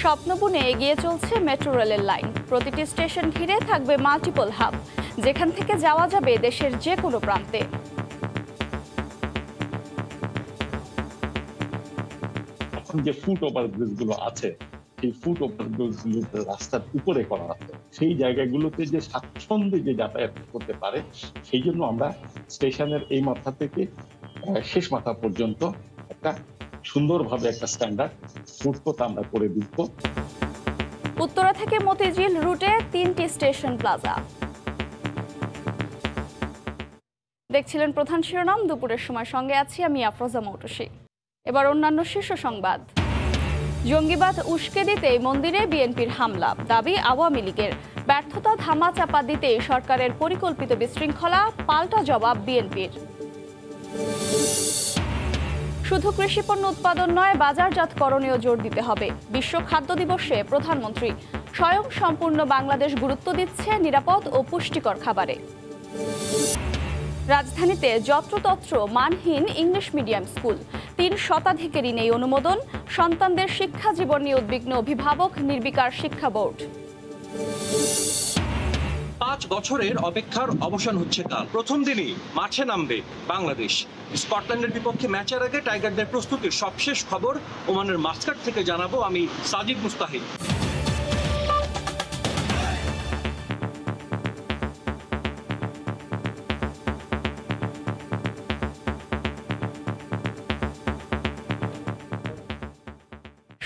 স্বপ্ন বুনে এগিয়ে চলছে মেট্রো রেলের লাইন। প্রতিটি স্টেশন ঘিরে থাকবে মাল্টিপল হাব, যেখান থেকে যাওয়া যাবে দেশের যে কোনো প্রান্তে। এখন যে ফুট ওভার ব্রিজ গুলো আছে, সেই ফুট ওভার ব্রিজ গুলো রাস্তার উপরে করা আছে, সেই জায়গাগুলোতে যে স্বাচ্ছন্দ্যে যে যাতায়াত করতে পারে, সেই জন্য আমরা স্টেশনের এই মাথা থেকে শেষ মাথা পর্যন্ত একটা সুন্দরভাবে একটা স্ট্যান্ডার্ড ফুটপথ আমরা করে দিব। উত্তরা থেকে মতিঝিল রুটে 3টি স্টেশন প্লাজা। দেখছিলেন প্রধান শিরোনাম, দুপুরের সময় সঙ্গে আছি আমি আফরোজা মৌটুসী। এবার অন্যান্য শীর্ষ সংবাদ। জঙ্গিবাদ উস্কে দিতেই মন্দিরে বিএনপির হামলা, দাবি আওয়ামী লীগের। ব্যর্থতা ধামাচাপা দিতেই সরকারের পরিকল্পিত বিশৃঙ্খলা, পাল্টা জবাব বিএনপির। শুধু কৃষিপণ্য উৎপাদন নয়, বাজারজাতকরণেও জোর দিতে হবে। বিশ্ব খাদ্য দিবসে প্রধানমন্ত্রী স্বয়ং সম্পূর্ণ বাংলাদেশ গুরুত্ব দিচ্ছে নিরাপদ ও পুষ্টিকর খাবারে। রাজধানীতে যত্রতত্র মানহীন ইংলিশ মিডিয়াম স্কুল, 3 শতাধিকেরই নেই অনুমোদন। সন্তানদের শিক্ষা জীবন নিয়ে উদ্বিগ্ন অভিভাবক, নির্বিকার শিক্ষা বোর্ড। 5 বছরের অপেক্ষার অবসান হচ্ছে কাল। প্রথম দিনই মাঠে নামবে বাংলাদেশ। স্কটল্যান্ডের বিপক্ষে ম্যাচের আগে টাইগারদের প্রস্তুতির সবশেষ খবর ওমানের মাস্কাট থেকে জানাবো আমি সাজিদ মুস্তাহিদ।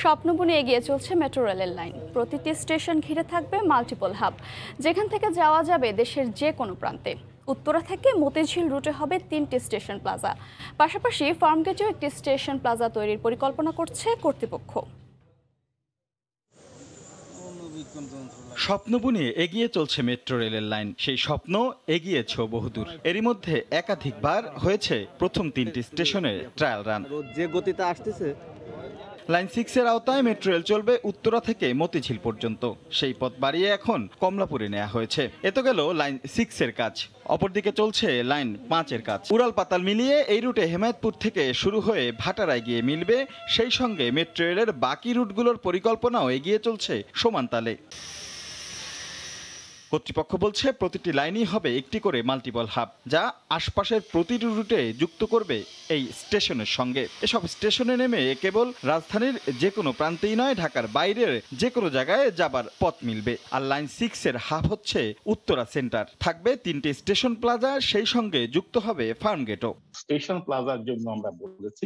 স্বপ্ন বুনে এগিয়ে চলছে মেট্রো রেলের লাইন। প্রতিটি স্টেশন ঘিরে থাকবে মাল্টিপল হাব, যেখান থেকে যাওয়া যাবে দেশের যে কোনো প্রান্তে। উত্তরা থেকে মতিঝিল রুটে হবে 3টি স্টেশন প্লাজা। পাশাপাশি ফার্মগেটেও একটি স্টেশন প্লাজা তৈরির পরিকল্পনা করছে কর্তৃপক্ষ। স্বপ্ন বুনে এগিয়ে চলছে মেট্রো রেলের লাইন। সেই স্বপ্ন এগিয়েছে বহুদূর। এরই মধ্যে একাধিকবার হয়েছে প্রথম 3টি স্টেশনের ট্রায়াল রান। যে গতিতে আসতেছে, লাইন 6-এর আওতায় মেট্রো রেল চলবে উত্তরা থেকে মতিঝিল পর্যন্ত। সেই পথ বাড়িয়ে এখন কমলাপুরে নেওয়া হয়েছে। এত গেল লাইন 6-এর কাজ। অপরদিকে চলছে লাইন 5-এর কাজ। উড়াল পাতাল মিলিয়ে এই রুটে হেমায়েতপুর থেকে শুরু হয়ে ভাটারায় গিয়ে মিলবে। সেই সঙ্গে মেট্রো রেলের বাকি রুটগুলোর পরিকল্পনাও এগিয়ে চলছে সমান তালে। কর্তৃপক্ষ বলছে প্রতিটি লাইনই হবে একটি করে মাল্টিপল হাব, যা আশপাশের প্রতিটি রুটে যুক্ত করবে এই স্টেশনের সঙ্গে। এসব স্টেশনে নেমে কেবল রাজধানীর যে কোনো প্রান্তেই নয়, ঢাকার বাইরের যে কোনো জায়গায় যাবার পথ মিলবে। আর লাইন 6-এর হাব হচ্ছে উত্তরা সেন্টার। থাকবে 3টি স্টেশন প্লাজা, সেই সঙ্গে যুক্ত হবে ফার্মগেটও। স্টেশন প্লাজার জন্য আমরা বলেছি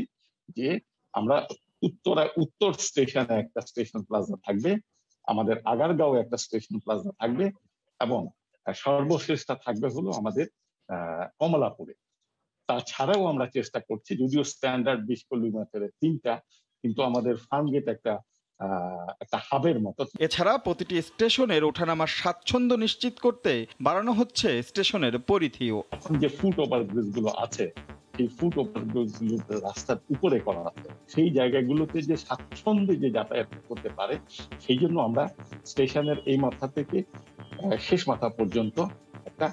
যে আমরা উত্তর স্টেশনে একটা স্টেশন প্লাজা থাকবে, আমাদের আগারগাঁও একটা স্টেশন প্লাজা থাকবে, এবং সর্বশেষটা থাকবে হলো আমাদের কমলাপুরে। তাছাড়াও আমরা চেষ্টা করছি, যদিও স্ট্যান্ডার্ড 20 কিলোমিটারের 3টা, কিন্তু আমাদের ফার্মগেট একটা হাবের মতো। এছাড়া প্রতিটি স্টেশনের ওঠানামার স্বাচ্ছন্দ্য নিশ্চিত করতে বাড়ানো হচ্ছে স্টেশনের পরিধিও। এখন যে ফুট ওভার ব্রিজ গুলো আছে, সেই ফুট ওভার ব্রিজ গুলো রাস্তার উপরে করা আছে, সেই জায়গাগুলোতে যে স্বাচ্ছন্দ্যে যে যাতায়াত করতে পারে, সেই জন্য আমরা স্টেশনের এই মাথা থেকে শেষ মাথা পর্যন্ত একটা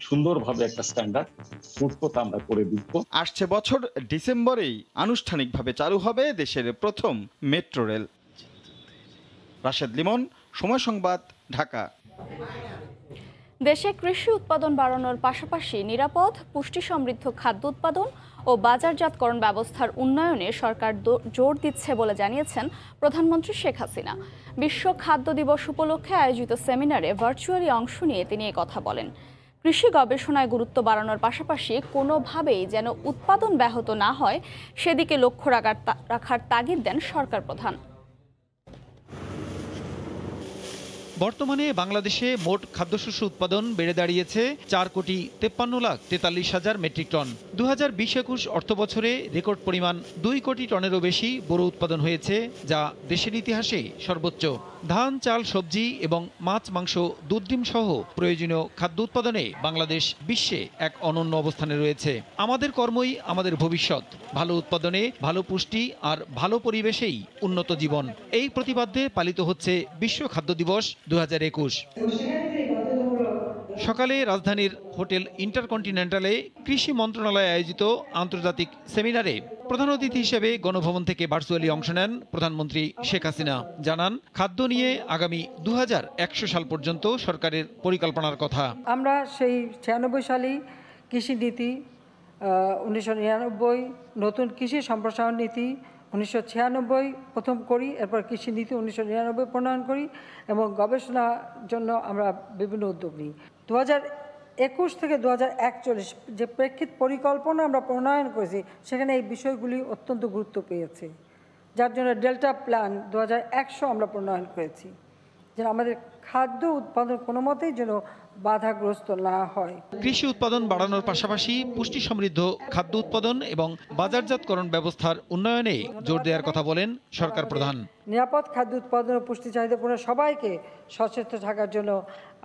সুন্দরভাবে একটা স্ট্যান্ডার্ড ফুটপথ আমরা করে দিব। আসছে বছর ডিসেম্বরেই আনুষ্ঠানিকভাবে চালু হবে দেশের প্রথম মেট্রো রেল। রাশেদ লিমন, সময় সংবাদ, ঢাকা। দেশে কৃষি উৎপাদন বাড়ানোর পাশাপাশি নিরাপদ, পুষ্টি সমৃদ্ধ খাদ্য উৎপাদন ও বাজারজাতকরণ ব্যবস্থার উন্নয়নে সরকার জোর দিচ্ছে বলে জানিয়েছেন প্রধানমন্ত্রী শেখ হাসিনা। বিশ্ব খাদ্য দিবস উপলক্ষে আয়োজিত সেমিনারে ভার্চুয়ালি অংশ নিয়ে তিনি কথা বলেন। কৃষি গবেষণায় গুরুত্ব বাড়ানোর পাশাপাশি কোনোভাবেই যেন উৎপাদন ব্যাহত না হয়, সেদিকে লক্ষ্য রাখার তাগিদ দেন সরকার প্রধান। বর্তমানে বাংলাদেশে মোট খাদ্যশস্য উৎপাদন বেড়ে দাঁড়িয়েছে 4,53,43,000 মেট্রিক টন। 2020-21 অর্থবছরে রেকর্ড পরিমাণ 2 কোটি টনেরও বেশি বোরো উৎপাদন হয়েছে, যা দেশের ইতিহাসে সর্বোচ্চ। ধান, চাল, সবজি এবং মাছ, মাংস, দুধ, ডিম সহ প্রয়োজনীয় খাদ্য উৎপাদনে বাংলাদেশ বিশ্বে এক অনন্য অবস্থানে রয়েছে। আমাদের কর্মই আমাদের ভবিষ্যৎ। ভালো উৎপাদনে, ভালো পুষ্টি আর ভালো পরিবেশেই উন্নত জীবন, এই প্রতিপাদ্যে পালিত হচ্ছে বিশ্ব খাদ্য দিবস 2021। সকালে রাজধানীর হোটেল ইন্টারকন্টিনেন্টালে কৃষি মন্ত্রণালয় আয়োজিত আন্তর্জাতিক সেমিনারে প্রধান অতিথি হিসেবে গণভবন থেকে ভার্চুয়ালি অংশ নেন প্রধানমন্ত্রী শেখ হাসিনা। জানান, খাদ্য নিয়ে আগামী 2100 সাল পর্যন্ত সরকারের পরিকল্পনার কথা। আমরা সেই 96 সালেই কৃষি নীতি, 1999 নতুন কৃষি সম্প্রসারণ নীতি, 1996 প্রথম করি, এরপর কৃষি নীতি 1999 প্রণয়ন করি এবং গবেষণার জন্য আমরা বিভিন্ন উদ্যোগ নিই। 2021 থেকে 2041 যে প্রেক্ষিত পরিকল্পনা আমরা প্রণয়ন করেছি, সেখানে এই বিষয়গুলি অত্যন্ত গুরুত্ব পেয়েছে, যার জন্য ডেল্টা প্ল্যান 2100 আমরা প্রণয়ন করেছি, যেন আমাদের খাদ্য উৎপাদন কোনো মতেই যেন বাধাগ্রস্ত না হয়। কৃষি উৎপাদন বাড়ানোর পাশাপাশি পুষ্টি সমৃদ্ধ খাদ্য উৎপাদন এবং বাজারজাতকরণ ব্যবস্থার উন্নয়নে জোর দেওয়ার কথা বলেন সরকার প্রধান। নিরাপদ খাদ্য উৎপাদন ও পুষ্টি চাহিদাপূর্ণ সবাইকে সচেতন থাকার জন্য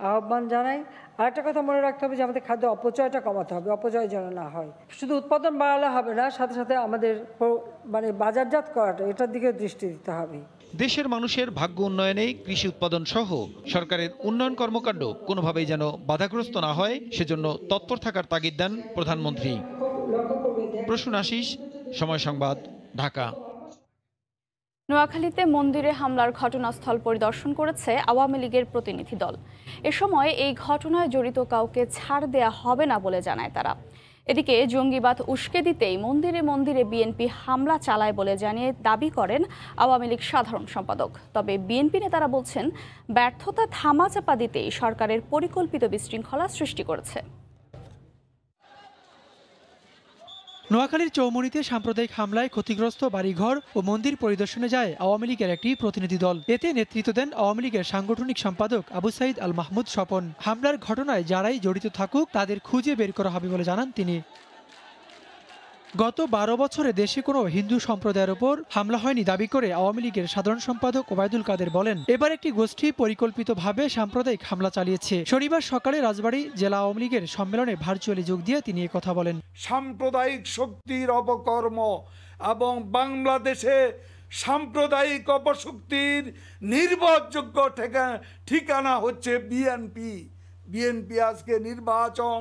আহ্বান জানাই। আরেকটা কথা মনে রাখতে হবে যে আমাদের খাদ্য অপচয়টা কমাতে হবে, অপচয় যেন না হয়। শুধু উৎপাদন বাড়ালে হবে না, সাথে সাথে আমাদের বাজারজাত করাটা, এটার দিকে দৃষ্টি দিতে হবে। দেশের মানুষের ভাগ্য উন্নয়নে কৃষি উৎপাদন সহ সরকারের উন্নয়ন কর্মকাণ্ড কোনোভাবেই যেন বাধাগ্রস্ত না হয়, সেজন্য তৎপর থাকার তাগিদ দেন প্রধানমন্ত্রী। প্রসূন আশিস, সময় সংবাদ, ঢাকা। নোয়াখালীতে মন্দিরে হামলার ঘটনাস্থল পরিদর্শন করেছে আওয়ামী লীগের প্রতিনিধি দল। এ সময় এই ঘটনায় জড়িত কাউকে ছাড় দেয়া হবে না বলে জানায় তারা। এদিকে জঙ্গিবাদ উস্কে দিতেই মন্দিরে মন্দিরে বিএনপি হামলা চালায় বলে জানিয়ে দাবি করেন আওয়ামী লীগ সাধারণ সম্পাদক। তবে বিএনপি নেতারা বলছেন, ব্যর্থতা ধামাচাপা দিতেই সরকারের পরিকল্পিত বিশৃঙ্খলা সৃষ্টি করেছে। নোয়াখালীর চৌমুহনীতে সাম্প্রদায়িক হামলায় ক্ষতিগ্রস্ত বাড়িঘর ও মন্দির পরিদর্শনে যায় আওয়ামী লীগের একটি প্রতিনিধি দল। এতে নেতৃত্ব দেন আওয়ামী লীগের সাংগঠনিক সম্পাদক আবু সাইদ আল মাহমুদ স্বপন। হামলার ঘটনায় যারাই জড়িত থাকুক তাদের খুঁজে বের করা হবে বলে জানান তিনি। গত 12 বছরে দেশে কোনো হিন্দু সম্প্রদায়ের ওপর হামলা হয়নি দাবি করে আওয়ামী লীগের সাধারণ সম্পাদক ওবায়দুল কাদের বলেন, এবার একটি গোষ্ঠী পরিকল্পিতভাবে সাম্প্রদায়িক হামলা চালিয়েছে। শনিবার সকালে রাজবাড়ী জেলা আওয়ামী লীগের সম্মেলনে ভার্চুয়ালি যোগ দিয়ে তিনি কথা বলেন। সাম্প্রদায়িক শক্তির অপকর্ম এবং বাংলাদেশে সাম্প্রদায়িক অপশক্তির নির্ভরযোগ্য ঠিকানা হচ্ছে বিএনপি। বিএনপি আজকে নির্বাচন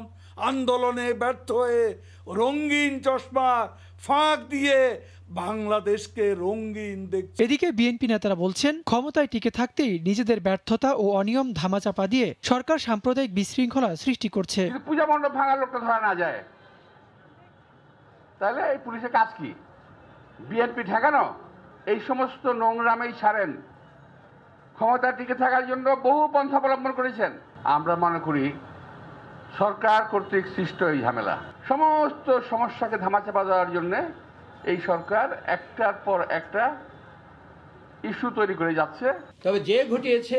আন্দোলনে ব্যর্থ হয়ে রঙিন চশমা ফাঁক দিয়ে বাংলাদেশকে রঙিন দেখছে। এদিকে বিএনপি নেতারা বলছেন, ক্ষমতায় টিকে থাকতেই নিজেদের ব্যর্থতা ও অনিয়ম ধামাচাপা দিয়ে সরকার সাম্প্রদায়িক বিশৃঙ্খলা সৃষ্টি করছে। পূজা মণ্ডপ ভাঙার লোকটা ধরা না যায়, তাহলে এই পুলিশের কাজ কি? বিএনপি ঠেকানো? এই সমস্ত নোংরামেই ছাড়েন। ক্ষমতায় টিকে থাকার জন্য বহু পন্থা অবলম্বন করেছেন। আমরা মনে করি সরকার কর্তৃক সৃষ্ট এই ঝামেলা, সমস্ত সমস্যাকে ধামাচাপা দেওয়ার জন্য এই সরকার একটার পর একটা ইস্যু তৈরি করে যাচ্ছে। তবে যে ঘটিয়েছে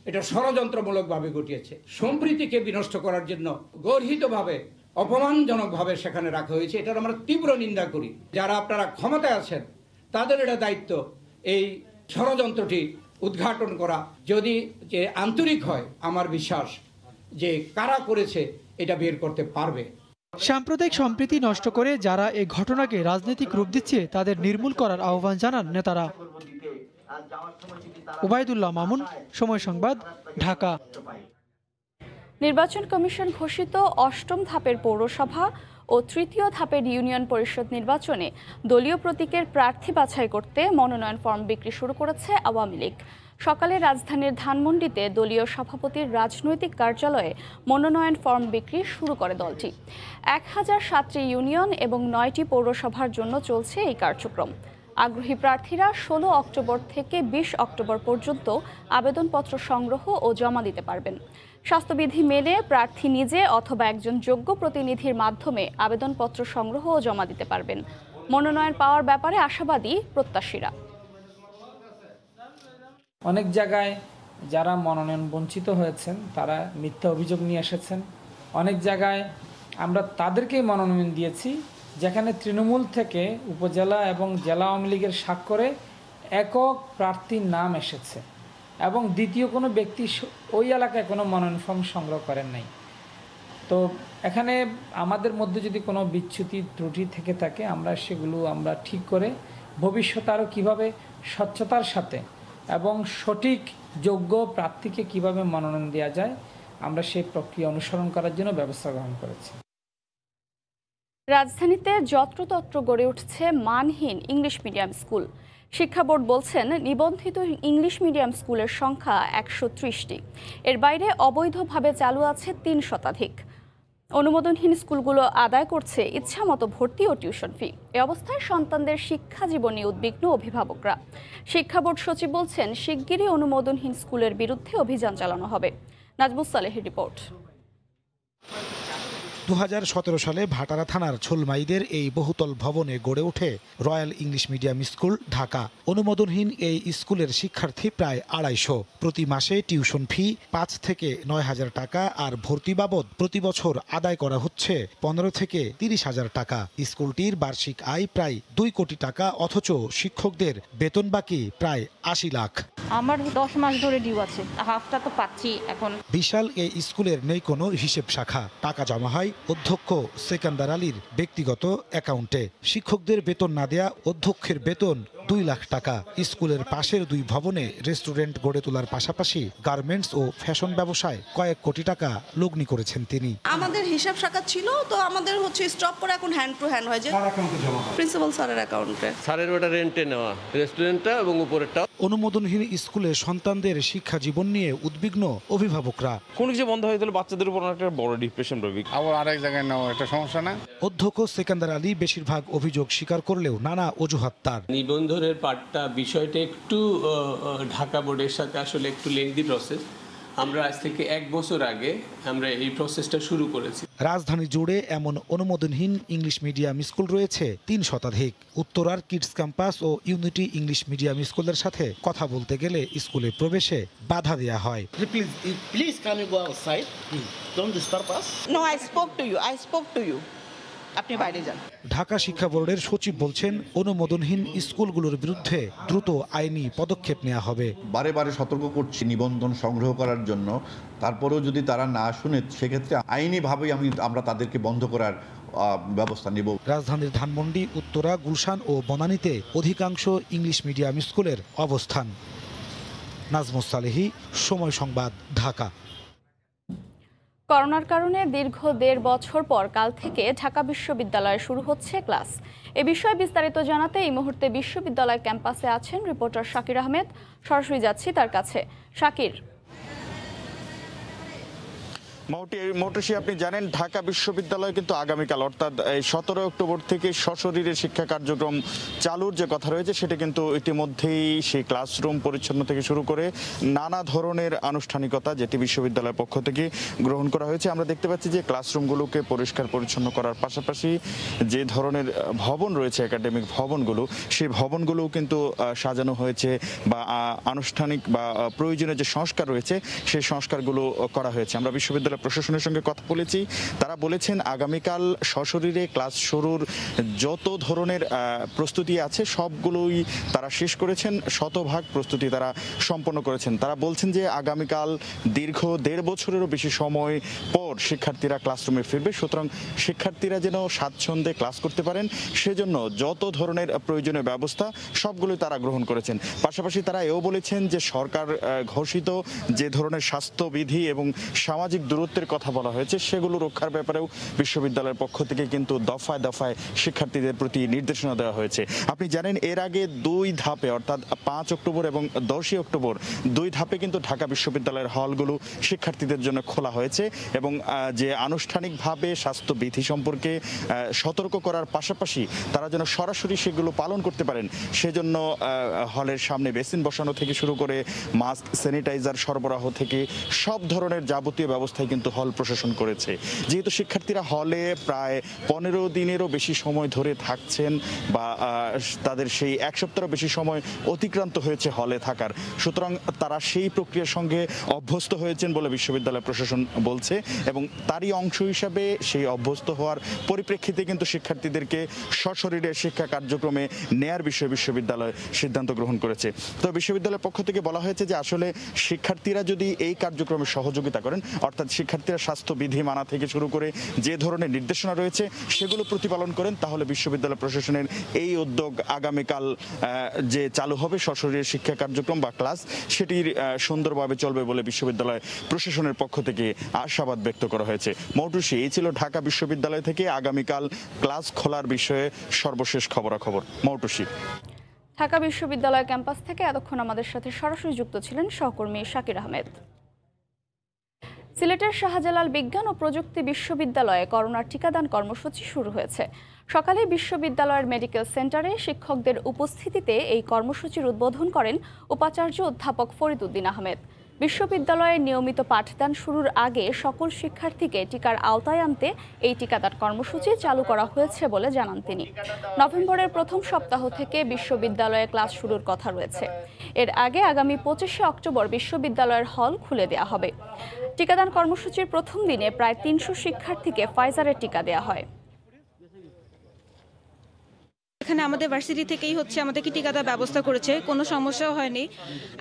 এটা ষড়যন্ত্রমূলকভাবে ঘটিয়েছে। সম্প্রীতিকে বিনষ্ট করার জন্য গর্হিতভাবে, অপমানজনকভাবে সেখানে রাখা হয়েছে। এটার আমরা তীব্র নিন্দা করি। যারা আপনারা ক্ষমতায় আছেন তাদের এটা দায়িত্ব এই ষড়যন্ত্রটি উদ্ঘাটন করা। যদি যে আন্তরিক হয়, আমার বিশ্বাস যে কারা করেছে এটা বের করতে পারবে। সাম্প্রদায়িক সম্প্রীতি নষ্ট করে যারা এই ঘটনাকে রাজনৈতিক রূপ দিচ্ছে তাদের নির্মূল করার আহ্বান জানান নেতারা। ওবায়দুল্লাহ মামুন, সময় সংবাদ, ঢাকা। নির্বাচন কমিশন ঘোষিত ৮ম ধাপের পৌরসভা ও ৩য় ধাপের ইউনিয়ন পরিষদ নির্বাচনে দলীয় প্রতীকের প্রার্থী বাছাই করতে মনোনয়ন ফর্ম বিক্রি শুরু করেছে আওয়ামী লীগ। সকালে রাজধানীর ধানমন্ডিতে দলীয় সভাপতির রাজনৈতিক কার্যালয়ে মনোনয়ন ফর্ম বিক্রি শুরু করে দলটি। ১০০৭টি ইউনিয়ন এবং ৯টি পৌরসভার জন্য চলছে এই কার্যক্রম। আগ্রহী প্রার্থীরা ১৬ অক্টোবর থেকে ২০ অক্টোবর পর্যন্ত আবেদনপত্র সংগ্রহ ও জমা দিতে পারবেন। স্বাস্থ্যবিধি মেনে প্রার্থী নিজে অথবা একজন যোগ্য প্রতিনিধির মাধ্যমে আবেদনপত্র সংগ্রহ ও জমা দিতে পারবেন। মনোনয়ন পাওয়ার ব্যাপারে আশাবাদী প্রত্যাশীরা। অনেক জায়গায় যারা মনোনয়ন বঞ্চিত হয়েছেন তারা মিথ্যা অভিযোগ নিয়ে এসেছেন। অনেক জায়গায় আমরা তাদেরকেই মনোনয়ন দিয়েছি যেখানে তৃণমূল থেকে উপজেলা এবং জেলা আওয়ামী লীগের স্বাক্ষরে একক প্রার্থীর নাম এসেছে এবং দ্বিতীয় কোনো ব্যক্তি ওই এলাকায় কোনো মনোনয়ন ফর্ম সংগ্রহ করেন নাই। তো এখানে আমাদের মধ্যে যদি কোনো বিচ্যুতি ত্রুটি থেকে থাকে সেগুলো আমরা ঠিক করে ভবিষ্যতে আরও কীভাবে স্বচ্ছতার সাথে এবং সঠিক যোগ্য প্রার্থীকে কিভাবে মনোনয়ন দেওয়া যায় আমরা সেই প্রক্রিয়া অনুসরণ করার জন্য ব্যবস্থা গ্রহণ করেছি। রাজধানীতে যত্রতত্র গড়ে উঠছে মানহীন ইংলিশ মিডিয়াম স্কুল। শিক্ষা বোর্ড বলছেন নিবন্ধিত ইংলিশ মিডিয়াম স্কুলের সংখ্যা ১৩০টি। এর বাইরে অবৈধভাবে চালু আছে ৩ শতাধিক। অনুমোদনহীন স্কুলগুলো আদায় করছে ইচ্ছামতো ভর্তি ও টিউশন ফি। এ অবস্থায় সন্তানদের শিক্ষা জীবন নিয়ে উদ্বিগ্ন অভিভাবকরা। শিক্ষা বোর্ড সচিব বলছেন শিগগিরই অনুমোদনহীন স্কুলের বিরুদ্ধে অভিযান চালানো হবে। নাজমুস সালেহের রিপোর্ট। ২০১৭ সালে ভাটারা থানার ছোলমাইদের এই বহুতল ভবনে গড়ে ওঠে royal English medium school Dhaka. অনুমোদনহীন এই স্কুলের শিক্ষার্থী প্রায় ২৫০। প্রতি মাসে টিউশন ফি ৫ থেকে ৯ হাজার টাকা আর ভর্তি বাবদ প্রতি বছর আদায় করা হচ্ছে ১৫ থেকে ৩০ হাজার টাকা। স্কুলটির বার্ষিক আয় প্রায় ২ কোটি টাকা, অথচ শিক্ষকদের বেতন বাকি প্রায় ৮০ লাখ। আমার ১০ মাস ধরে ডিউ আছে, হাফটা তো পাচ্ছি এখন। বিশাল এই স্কুলের নেই কোনো হিসেব শাখা। টাকা জমা হয় অধ্যক্ষ সেকান্দার আলীর ব্যক্তিগত অ্যাকাউন্টে। শিক্ষকদের বেতন না দেয়া অধ্যক্ষের বেতন ২ লাখ টাকা। স্কুলের পাশের 2 ভবনে রেস্টুরেন্ট গড়ে তোলার পাশাপাশি গার্মেন্টস ও ফ্যাশন ব্যবসায় কয়েক কোটি টাকা লগ্নি করেছেন তিনি। আমাদের হিসাব শাখা ছিল, তো আমাদের স্টপ করে এখন হ্যান্ড টু হ্যান্ড হয় যে প্রিন্সিপাল স্যারের অ্যাকাউন্টে। স্যারের ওটা রেন্টে নেওয়া রেস্টুরেন্টটা এবং উপরেরটা। অনুমোদনহীন স্কুলে সন্তানদের শিক্ষা জীবন নিয়ে উদ্বিগ্ন অভিভাবকরা। কোনো কিছু বন্ধ হয়ে গেলে বাচ্চাদের উপর একটা বড় ডিপ্রেশন পড়বে। আবার আরেক জায়গায় নেওয়া একটা সমস্যা না। অধ্যক্ষ সেকান্দার আলী বেশিরভাগ অভিযোগ স্বীকার করলেও নানা অজুহাত তার। নিবন্ধনের পার্টটা বিষয়টা একটু ঢাকা বোর্ডের সাথে আসলে একটু লেন্দি প্রসেস। আমরা আজ থেকে 1 বছর আগে আমরা এই প্রসেসটা শুরু করেছি। রাজধানী জুড়ে এমন অনুমোদনহীন ইংলিশ মিডিয়াম স্কুল রয়েছে ৩ শতাধিক। উত্তরার কিডস ক্যাম্পাস ও ইউনিটি ইংলিশ মিডিয়াম স্কুলের সাথে কথা বলতে গেলে স্কুলে প্রবেশে বাধা দেওয়া হয়। আপনি বাইরে যান। ঢাকা শিক্ষা বোর্ডের সচিব বলছেন অনুমোদনহীন স্কুলগুলোর বিরুদ্ধে দ্রুত আইনি পদক্ষেপ নেওয়া হবে। বারে বারে সতর্ক করছি নিবন্ধন সংগ্রহ করার জন্য, তারপরেও যদি তারা না শুনে সেক্ষেত্রে আইনিভাবেই আমরা তাদেরকে বন্ধ করার ব্যবস্থা নেব। রাজধানীর ধানমন্ডি, উত্তরা, গুলশান ও বনানীতে অধিকাংশ ইংলিশ মিডিয়াম স্কুলের অবস্থান। নাজমুস সালেহী, সময় সংবাদ, ঢাকা। করোনার কারণে দীর্ঘ 1.5 বছর পর কাল থেকে ঢাকা বিশ্ববিদ্যালয়ে শুরু হচ্ছে ক্লাস। এ বিষয়ে বিস্তারিত জানাতে এই মুহূর্তে বিশ্ববিদ্যালয় ক্যাম্পাসে আছেন রিপোর্টার শাকির আহমেদ। সরাসরি যাচ্ছি তার কাছে। শাকির, মৌটুসী, আপনি জানেন ঢাকা বিশ্ববিদ্যালয় কিন্তু আগামীকাল অর্থাৎ 17 অক্টোবর থেকে সশরীরে শিক্ষা কার্যক্রম চালুর যে কথা রয়েছে সেটা কিন্তু ইতিমধ্যেই সেই ক্লাসরুম পরিচ্ছন্ন থেকে শুরু করে নানা ধরনের আনুষ্ঠানিকতা যেটি বিশ্ববিদ্যালয়ের পক্ষ থেকে গ্রহণ করা হয়েছে। আমরা দেখতে পাচ্ছি যে ক্লাসরুমগুলোকে পরিষ্কার পরিচ্ছন্ন করার পাশাপাশি যে ধরনের ভবন রয়েছে একাডেমিক ভবনগুলো, সেই ভবনগুলোও কিন্তু সাজানো হয়েছে বা আনুষ্ঠানিক বা প্রয়োজনীয় যে সংস্কার রয়েছে সেই সংস্কারগুলো করা হয়েছে। আমরা বিশ্ববিদ্যালয় প্রশাসনের সঙ্গে কথা বলেছি, তারা বলেছেন আগামীকাল সশরীরে ক্লাস শুরুর যত ধরনের প্রস্তুতি আছে সবগুলোই তারা শেষ করেছেন, শতভাগ প্রস্তুতি তারা সম্পন্ন করেছেন। তারা বলছেন যে আগামীকাল দীর্ঘ 1.5 বছরেরও বেশি সময় পর শিক্ষার্থীরা ক্লাসরুমে ফিরবে, সুতরাং শিক্ষার্থীরা যেন স্বাচ্ছন্দ্যে ক্লাস করতে পারেন সেজন্য যত ধরনের প্রয়োজনীয় ব্যবস্থা সবগুলোই তারা গ্রহণ করেছেন। পাশাপাশি তারা এও বলেছেন যে সরকার ঘোষিত যে ধরনের স্বাস্থ্যবিধি এবং সামাজিক দূরত্বের কথা বলা হয়েছে সেগুলো রক্ষার ব্যাপারেও বিশ্ববিদ্যালয়ের পক্ষ থেকে কিন্তু দফায় দফায় শিক্ষার্থীদের প্রতি নির্দেশনা দেওয়া হয়েছে। আপনি জানেন এর আগে 2 ধাপে অর্থাৎ 5 অক্টোবর এবং 10 অক্টোবর 2 ধাপে কিন্তু ঢাকা বিশ্ববিদ্যালয়ের হলগুলো শিক্ষার্থীদের জন্য খোলা হয়েছে এবং যে আনুষ্ঠানিকভাবে স্বাস্থ্যবিধি সম্পর্কে সতর্ক করার পাশাপাশি তারা যেন সরাসরি সেগুলো পালন করতে পারেন সেজন্য হলের সামনে বেসিন বসানো থেকে শুরু করে মাস্ক, স্যানিটাইজার সরবরাহ থেকে সব ধরনের যাবতীয় ব্যবস্থায় কিন্তু হল প্রশাসন করেছে। যেহেতু শিক্ষার্থীরা হলে প্রায় 15 দিনেরও বেশি সময় ধরে থাকছেন বা তাদের সেই 1 সপ্তাহেরও বেশি সময় অতিক্রান্ত হয়েছে হলে থাকার, সুতরাং তারা সেই প্রক্রিয়ার সঙ্গে অভ্যস্ত হয়েছেন বলে বিশ্ববিদ্যালয় প্রশাসন বলছে এবং তারই অংশ হিসাবে সেই অভ্যস্ত হওয়ার পরিপ্রেক্ষিতে কিন্তু শিক্ষার্থীদেরকে সশরীরে শিক্ষা কার্যক্রমে নেয়ার বিষয়ে বিশ্ববিদ্যালয় সিদ্ধান্ত গ্রহণ করেছে। তো বিশ্ববিদ্যালয়ের পক্ষ থেকে বলা হয়েছে যে আসলে শিক্ষার্থীরা যদি এই কার্যক্রমে সহযোগিতা করেন, অর্থাৎ শিক্ষার্থীরা স্বাস্থ্যবিধি মানা থেকে শুরু করে যে ধরনের নির্দেশনা রয়েছে সেগুলো প্রতিপালন করেন, তাহলে বিশ্ববিদ্যালয় প্রশাসনের এই উদ্যোগ আগামীকাল যে চালু হবে সশরীরে শিক্ষা কার্যক্রম বা ক্লাস, সেটির সুন্দরভাবে চলবে বলে বিশ্ববিদ্যালয় প্রশাসনের পক্ষ থেকে আশাবাদ ব্যক্ত করা হয়েছে। মৌটুসী, এই ছিল ঢাকা বিশ্ববিদ্যালয় থেকে আগামীকাল ক্লাস খোলার বিষয়ে সর্বশেষ খবরাখবর। মৌটুসী। ঢাকা বিশ্ববিদ্যালয় ক্যাম্পাস থেকে এতক্ষণ আমাদের সাথে সরাসরি যুক্ত ছিলেন সহকর্মী শাকির আহমেদ। সিলেটের শাহজালাল বিজ্ঞান ও প্রযুক্তি বিশ্ববিদ্যালয়ে করোনার টিকাদান কর্মসূচি শুরু হয়েছে। সকালে বিশ্ববিদ্যালয়ের মেডিকেল সেন্টারে শিক্ষকদের উপস্থিতিতে এই কর্মসূচির উদ্বোধন করেন উপাচার্য অধ্যাপক ফরিদ উদ্দিন আহমেদ। বিশ্ববিদ্যালয়ের নিয়মিত পাঠদান শুরুর আগে সকল শিক্ষার্থীকে টিকার আওতায় আনতে এই টিকাদান কর্মসূচি চালু করা হয়েছে বলে জানান তিনি। নভেম্বরের প্রথম সপ্তাহ থেকে বিশ্ববিদ্যালয়ে ক্লাস শুরুর কথা রয়েছে। এর আগে আগামী 25শে অক্টোবর বিশ্ববিদ্যালয়ের হল খুলে দেওয়া হবে। টিকাদান কর্মসূচির প্রথম দিনে প্রায় 300 শিক্ষার্থীকে ফাইজারের টিকা দেওয়া হয়। এখানে আমাদের ভার্সিটি থেকেই আমাদেরকে টিকা দেওয়ার ব্যবস্থা করেছে, কোনো সমস্যাও হয়নি।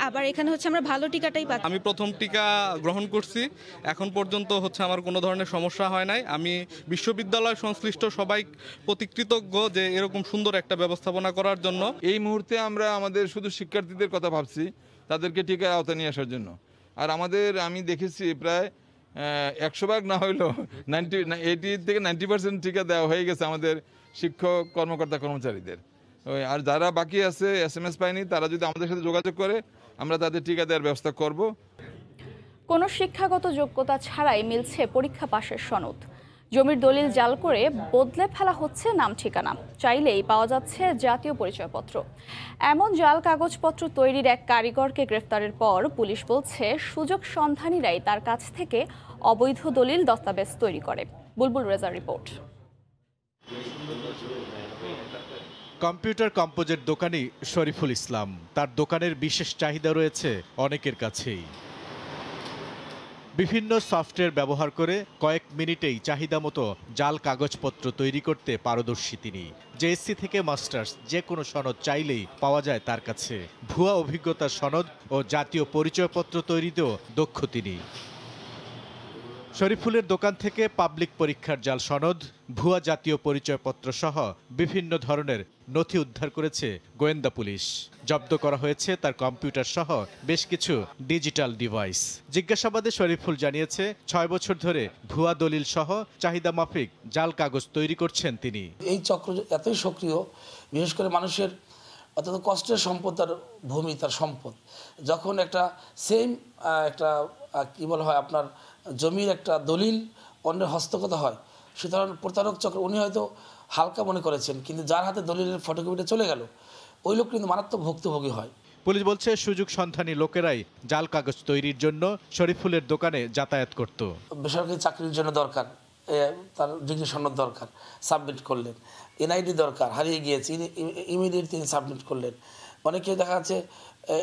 আবার এখানে আমরা ভালো টিকাটাই পাচ্ছি। আমি প্রথম টিকা গ্রহণ করছি, এখন পর্যন্ত আমার কোনো ধরনের সমস্যা হয় নাই। আমি বিশ্ববিদ্যালয় সংশ্লিষ্ট সবাই প্রতি কৃতজ্ঞ যে এরকম সুন্দর একটা ব্যবস্থাপনা করার জন্য। এই মুহূর্তে আমরা আমাদের শুধু শিক্ষার্থীদের কথা ভাবছি, তাদেরকে টিকার আওতায় নিয়ে আসার জন্য। আর আমি দেখেছি প্রায় 100 ভাগ না হইলেও 80 থেকে 90% টিকা দেওয়া হয়ে গেছে আমাদের শিক্ষক কর্মকর্তা কর্মচারীদের। আর যারা বাকি আছে SMS পায়নি, তারা যদি আমাদের সাথে যোগাযোগ করে আমরা তাদের টিকা দেওয়ার ব্যবস্থা করব। কোনো শিক্ষাগত যোগ্যতা ছাড়াই মিলছে পরীক্ষা পাশের সনদ। জমির দলিল জাল করে বদলে ফেলা হচ্ছে নাম ঠিকানা, চাইলেই পাওয়া যাচ্ছে জাতীয় পরিচয়পত্র। এমন জাল কাগজপত্র তৈরির এক কারিগরকে গ্রেফতারের পর পুলিশ বলছে সুযোগ সন্ধানীরাই তার কাছ থেকে অবৈধ দলিল দস্তাবেজ তৈরি করে। বুলবুল রেজার রিপোর্ট। কম্পিউটার কম্পোজের দোকানি শরীফুল ইসলাম, তার দোকানের বিশেষ চাহিদা রয়েছে অনেকের কাছেই। বিভিন্ন সফটওয়্যার ব্যবহার করে কয়েক মিনিটেই চাহিদা মতো জাল কাগজপত্র তৈরি করতে পারদর্শী তিনি। জেএসসি থেকে মাস্টার্স যে কোনো সনদ চাইলেই পাওয়া যায় তার কাছে। ভুয়া অভিজ্ঞতার সনদ ও জাতীয় পরিচয়পত্র তৈরিতেও দক্ষ তিনি। শরীফুলের দোকান থেকে পাবলিক পরীক্ষার জাল সনদ, ভুয়া জাতীয় পরিচয়পত্র সহ বিভিন্ন ধরনের নথি উদ্ধার করেছে গোয়েন্দা পুলিশ। জব্দ করা হয়েছে তার কম্পিউটার সহ বেশ কিছু ডিজিটাল ডিভাইস। জিজ্ঞাসাবাদে শরীফুল জানিয়েছে 6 বছর ধরে ভুয়া দলিল সহ চাহিদা মাফিক জাল কাগজ তৈরি করছেন তিনি। এই চক্র এতই সক্রিয়, বিশেষ করে মানুষের অত্যন্ত কষ্টের সম্পদ, তার ভূমি, তার সম্পদ, যখন একটা কি বলা হয় আপনার জমির একটা দলিল অন্যের হস্তগত হয়, সুতরাং প্রতারক চক্র উনি হয়তো হালকা মনে করেছেন, কিন্তু যার হাতে দলিলের ফটোকপিটা চলে গেল ওই লোক কিন্তু মারাত্মক ভুক্তভোগী হয়। পুলিশ বলছে সুযোগ সন্ধানী লোকেরাই জাল কাগজ তৈরির জন্য শরীফুলের দোকানে যাতায়াত করত। বেসরকারি চাকরির জন্য দরকার, তার ডিগ্রি সনদ দরকার, সাবমিট করলেন। এনআইডি দরকার, হারিয়ে গিয়েছে, ইমিডিয়েট তিনি সাবমিট করলেন। অনেকে দেখা যাচ্ছে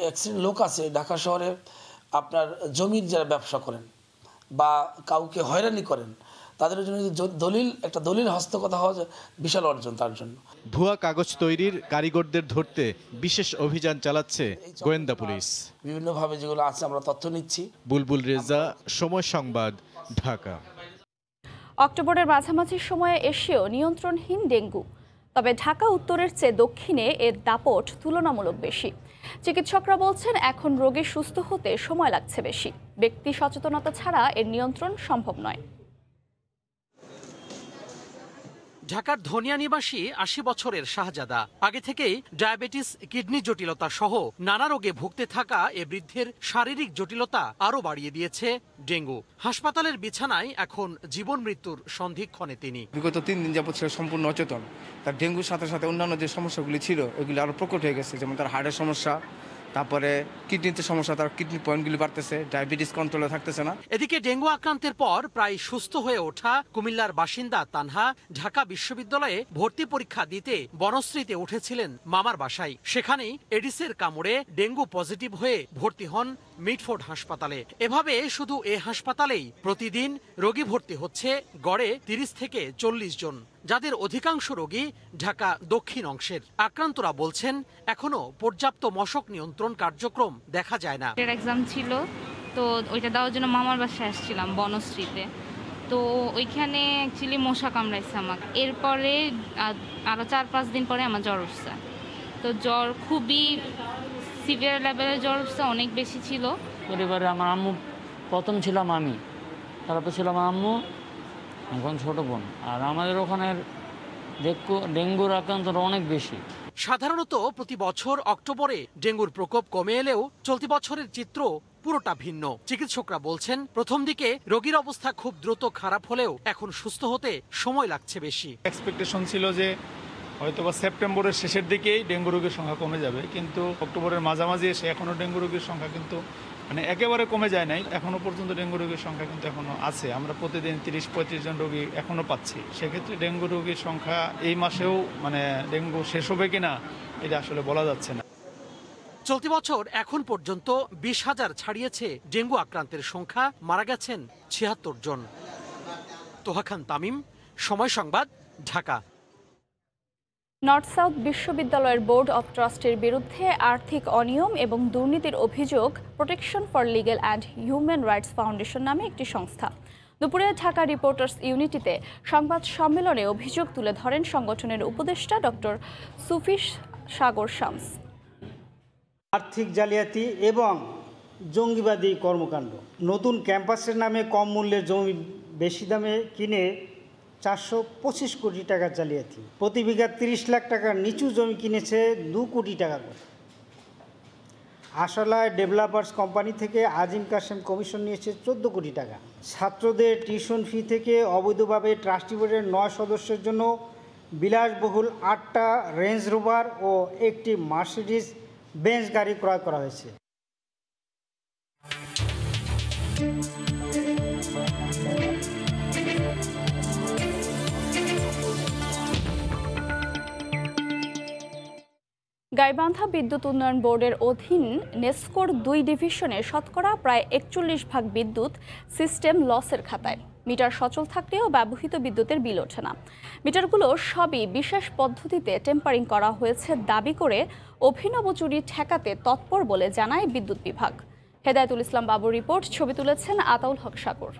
অ্যাক্সিডেন্ট লোক আছে ঢাকা শহরে আপনার জমির যারা ব্যবসা করেন বা কাউকে হয়রানি করেন, তাদের জন্য একটা দলিল হস্তগত হওয়া বিশাল অর্জন তার জন্য। ভুয়া কাগজ তৈরির কারিগরদের ধরতে বিশেষ অভিযান চালাচ্ছে গোয়েন্দা পুলিশ। বিভিন্নভাবে যেগুলো আছে আমরা তথ্য নিচ্ছি। বুলবুল রেজা, সময় সংবাদ, ঢাকা। অক্টোবরের মাঝামাঝি সময়ে এসেও নিয়ন্ত্রণহীন ডেঙ্গু, তবে ঢাকা উত্তরের চেয়ে দক্ষিণে এর দাপট তুলনামূলক বেশি। চিকিৎসকরা বলছেন এখন রোগী সুস্থ হতে সময় লাগছে বেশি। ব্যক্তি সচেতনতা ছাড়া এর নিয়ন্ত্রণ সম্ভব নয়। ঢাকার ধনিয়া নিবাসী 80 বছরের শাহজাদা আগে থেকেই ডায়াবেটিস, কিডনি জটিলতা সহ নানা রোগে ভুগতে থাকা এ বৃদ্ধের শারীরিক জটিলতা আরও বাড়িয়ে দিয়েছে ডেঙ্গু। হাসপাতালের বিছানায় এখন জীবন মৃত্যুর সন্ধিক্ষণে তিনি। বিগত 3 দিন যাবৎ ছিল সম্পূর্ণ অচেতন। তার ডেঙ্গুর সাথে সাথে অন্যান্য যে সমস্যাগুলি ছিল ওইগুলি আরও প্রকট হয়ে গেছে, যেমন তার হার্টের সমস্যা, তারপরে কিডনিতে সমস্যা, তার কিডনি পয়েন্টগুলি বাড়তেছে, ডায়াবেটিস কন্ট্রোলে থাকতেছে না। এদিকে ডেঙ্গু আক্রান্তের পর প্রায় সুস্থ হয়ে ওঠা কুমিল্লার বাসিন্দা তানহা ঢাকা বিশ্ববিদ্যালয়ে ভর্তি পরীক্ষা দিতে বনশ্রীতে উঠেছিলেন মামার বাসায়। সেখানেই এডিসের কামড়ে ডেঙ্গু পজিটিভ হয়ে ভর্তি হন মিটফোর্ড হাসপাতালে। এভাবে শুধু এ হাসপাতালেই প্রতিদিন রোগী ভর্তি হচ্ছে গড়ে 30 থেকে 40 জন, যাদের অধিকাংশ রোগী ঢাকা দক্ষিণ অংশের। আক্রান্তরা বলছেন এখনো পর্যাপ্ত মশক নিয়ন্ত্রণ কার্যক্রম দেখা যায় না। এক্সাম ছিল তো ওইটা দেওয়ার জন্য মামার বাসায় আসছিলাম বনশ্রীতে। তো ওইখানে অ্যাকচুয়ালি মশা কামড়াইছে আমাকে। এরপরে আরও 4-5 দিন পরে আমার জ্বর উঠছে। তো জ্বর খুবই সিভিয়ার লেভেলের জ্বর উঠছে, অনেক বেশি ছিল। পরিবারে আমার আম্মু প্রথম ছিলাম আমি, তারপর ছিল আমার আম্মু, এখন ছোটো বোন। আর আমাদের ওখানের ডেঙ্গুর আক্রান্তটা অনেক বেশি। সাধারণত প্রতি বছর অক্টোবরে ডেঙ্গুর প্রকোপ কমে এলেও চলতি বছরের চিত্র পুরোটা ভিন্ন। চিকিৎসকরা বলছেন প্রথম দিকে রোগীর অবস্থা খুব দ্রুত খারাপ হলেও এখন সুস্থ হতে সময় লাগছে বেশি। এক্সপেকটেশন ছিল যে হয়তোবা সেপ্টেম্বরের শেষের দিকেই ডেঙ্গু রোগীর সংখ্যা কমে যাবে, কিন্তু অক্টোবরের মাঝামাঝি এসে এখনও ডেঙ্গু রোগীর সংখ্যা কিন্তু একেবারে কমে যায় নাই। এখনও পর্যন্ত ডেঙ্গু রোগীর সংখ্যা কিন্তু এখনও আছে। আমরা প্রতিদিন 30-35 জন রোগী এখনও পাচ্ছি। সেক্ষেত্রে ডেঙ্গু রোগীর সংখ্যা এই মাসেও ডেঙ্গু শেষ হবে কিনা এটা আসলে বলা যাচ্ছে না। চলতি বছর এখন পর্যন্ত 20,000 ছাড়িয়েছে ডেঙ্গু আক্রান্তের সংখ্যা, মারা গেছেন 76 জন। তোহা খান তামিম, সময় সংবাদ, ঢাকা। নর্থ সাউথ বিশ্ববিদ্যালয়ের বোর্ড অব ট্রাস্টের বিরুদ্ধে আর্থিক অনিয়ম এবং দুর্নীতির অভিযোগ protection for legal and human rights foundation নামে একটি সংস্থা। দুপুরে ঢাকা রিপোর্টার্স ইউনিটিতে সংবাদ সম্মেলনে অভিযোগ তুলে ধরেন সংগঠনের উপদেষ্টা ডক্টর সুফিস সাগর শামস। আর্থিক জালিয়াতি এবং জঙ্গিবাদী কর্মকাণ্ড, নতুন ক্যাম্পাসের নামে কম মূল্যের জমি বেশি দামে কিনে 425 কোটি টাকা জালিয়াতি, প্রতি বিঘা 30 লাখ টাকার নিচু জমি কিনেছে 2 কোটি টাকা করে। আশালয় ডেভেলপার্স কোম্পানি থেকে আজিম কাশেম কমিশন নিয়েছে 14 কোটি টাকা। ছাত্রদের টিউশন ফি থেকে অবৈধভাবে ট্রাস্টি বোর্ডের 9 সদস্যের জন্য বিলাসবহুল 8টা রেঞ্জ রোভার ও একটি মার্সিডিজ বেঞ্জ গাড়ি ক্রয় করা হয়েছে। গাইবান্ধা বিদ্যুৎ উন্নয়ন বোর্ডের অধীন নেসকোর 2 ডিভিশনে শতকরা প্রায় 41% বিদ্যুৎ সিস্টেম লসের খাতায়। মিটার সচল থাকলেও ব্যবহৃত বিদ্যুতের বিল ওঠে না। মিটারগুলো সবই বিশেষ পদ্ধতিতে টেম্পারিং করা হয়েছে দাবি করে অভিনব চুরি ঠেকাতে তৎপর বলে জানায় বিদ্যুৎ বিভাগ। হেদায়েতুল ইসলাম বাবুর রিপোর্ট, ছবি তুলেছেন আতাউল হক সাগর।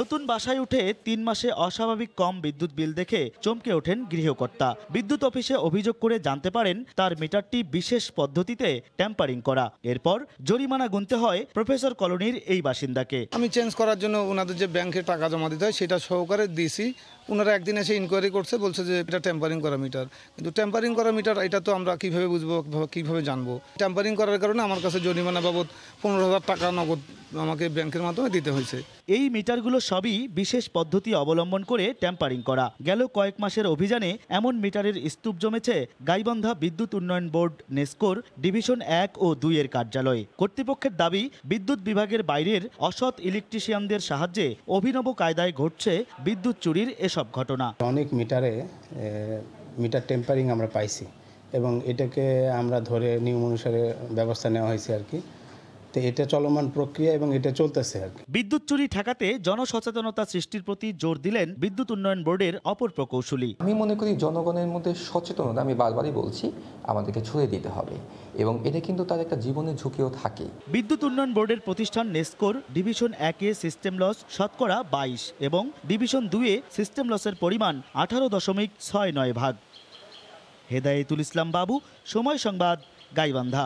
নতুন বাসায় উঠে 3 মাসে অস্বাভাবিক কম বিদ্যুৎ বিল দেখে চমকে ওঠেন গৃহকর্তা। বিদ্যুৎ অফিসে অভিযোগ করে জানতে পারেন তার মিটারটি বিশেষ পদ্ধতিতে ট্যাম্পারিং করা। এরপর জরিমানা গুনতে হয় প্রফেসর কলোনির এই বাসিন্দাকে। আমি চেঞ্জ করার জন্য ওনাদের যে ব্যাংকে টাকা জমা দিতে হয় সেটা সহকারে দিয়েছি। ওনারা একদিন এসে ইনকোয়ারি করছে, বলছে যে এটা টেম্পারিং করা মিটার। কিন্তু টেম্পারিং করা মিটার এটা তো আমরা কিভাবে বুঝবো, কিভাবে জানবো? টেম্পারিং করার কারণে আমার কাছে জরিমানা বাবদ 15,000 টাকা নগদ আমাকে ব্যাংকের মাধ্যমে দিতে হয়েছে। এই মিটারগুলো সবই বিশেষ পদ্ধতি অবলম্বন করে ট্যাম্পারিং করা। গেল কয়েক মাসের অভিযানে এমন মিটারের স্তূপ জমেছে গাইবান্ধা বিদ্যুৎ উন্নয়ন বোর্ড নেসকোর ডিভিশন 1 ও 2 এর কার্যালয়ে। কর্তৃপক্ষের দাবি, বিদ্যুৎ বিভাগের বাইরের অসৎ ইলেকট্রিশিয়ানদের সাহায্যে অভিনব কায়দায় ঘটছে বিদ্যুৎ চুরির এসব ঘটনা। অনেক মিটার টেম্পারিং আমরা পাইছি এবং এটাকে আমরা ধরে নিয়ম অনুসারে ব্যবস্থা নেওয়া হয়েছে আর কি। তো এটা চলমান প্রক্রিয়া এবং এটা চলতেছে আর কি। বিদ্যুৎ চুরি ঠেকাতে জনসচেতনতা সৃষ্টির প্রতি জোর দিলেন বিদ্যুৎ উন্নয়ন বোর্ডের অপর প্রকৌশলী। আমি মনে করি জনগণের মধ্যে সচেতনতা, আমি বারবারই বলছি, আমাদেরকে ছড়িয়ে দিতে হবে এবং এটা কিন্তু তার একটা জীবনের ঝুঁকিও থাকে। বিদ্যুৎ উন্নয়ন বোর্ডের প্রতিষ্ঠান নেসকোর ডিভিশন 1 এ সিস্টেম লস শতকরা 22 এবং ডিভিশন 2 এ সিস্টেম লসের পরিমাণ 18.69 ভাগ। হেদায়েতুল ইসলাম বাবু, সময় সংবাদ, গাইবান্ধা।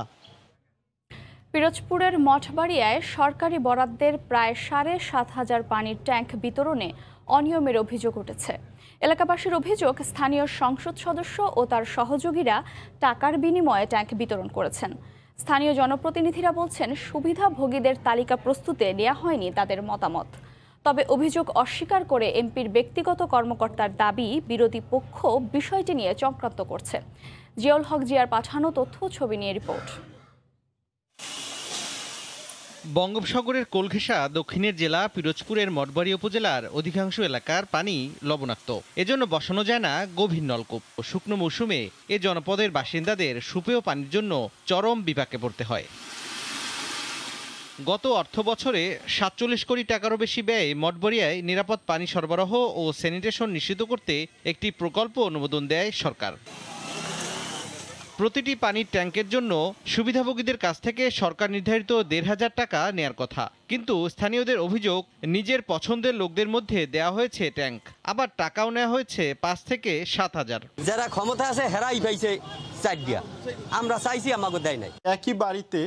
পিরোজপুরের মঠবাড়িয়ায় সরকারি বরাদ্দের প্রায় 7,500 পানির ট্যাঙ্ক বিতরণে অনিয়মের অভিযোগ উঠেছে। এলাকাবাসীর অভিযোগ, স্থানীয় সংসদ সদস্য ও তার সহযোগীরা টাকার বিনিময়ে ট্যাঙ্ক বিতরণ করেছেন। স্থানীয় জনপ্রতিনিধিরা বলছেন, সুবিধাভোগীদের তালিকা প্রস্তুতে নেওয়া হয়নি তাদের মতামত। তবে অভিযোগ অস্বীকার করে এমপির ব্যক্তিগত কর্মকর্তার দাবি, বিরোধী পক্ষ বিষয়টি নিয়ে চক্রান্ত করছে। জিয়াউল হক জিয়ার পাঠানো তথ্য ছবি নিয়ে রিপোর্ট। বঙ্গোপসাগরের কোল ঘেঁষা দক্ষিণের জেলা পিরোজপুরের মঠবাড়িয়া উপজেলার অধিকাংশ এলাকার পানি লবণাক্ত। এজন্য বসানো যায় না গভীর নলকূপ। শুকনো মৌসুমে এ জনপদের বাসিন্দাদের সুপেয় পানির জন্য চরম বিপাকে পড়তে হয়। গত অর্থ বছরে 47 কোটি টাকারও বেশি ব্যয়ে মঠবাড়িয়ায় নিরাপদ পানি সরবরাহ ও স্যানিটেশন নিশ্চিত করতে একটি প্রকল্প অনুমোদন দেয় সরকার। প্রতিটি পানির ট্যাঙ্কের জন্য সুবিধাভোগীদের কাছ থেকে সরকার নির্ধারিত ১৫০০ টাকা নেয়ার কথা, কিন্তু স্থানীয়দের অভিযোগ নিজের পছন্দের লোকদের মধ্যে দেওয়া হয়েছে ট্যাঙ্ক, আবার টাকাও নেওয়া হয়েছে ৫ থেকে ৭,০০০। যারা ক্ষমতা আছে হেরাই পাইছে ৪ দিয়া, আমরা চাইছি আমাকে দেয় নাই। একই বাড়িতে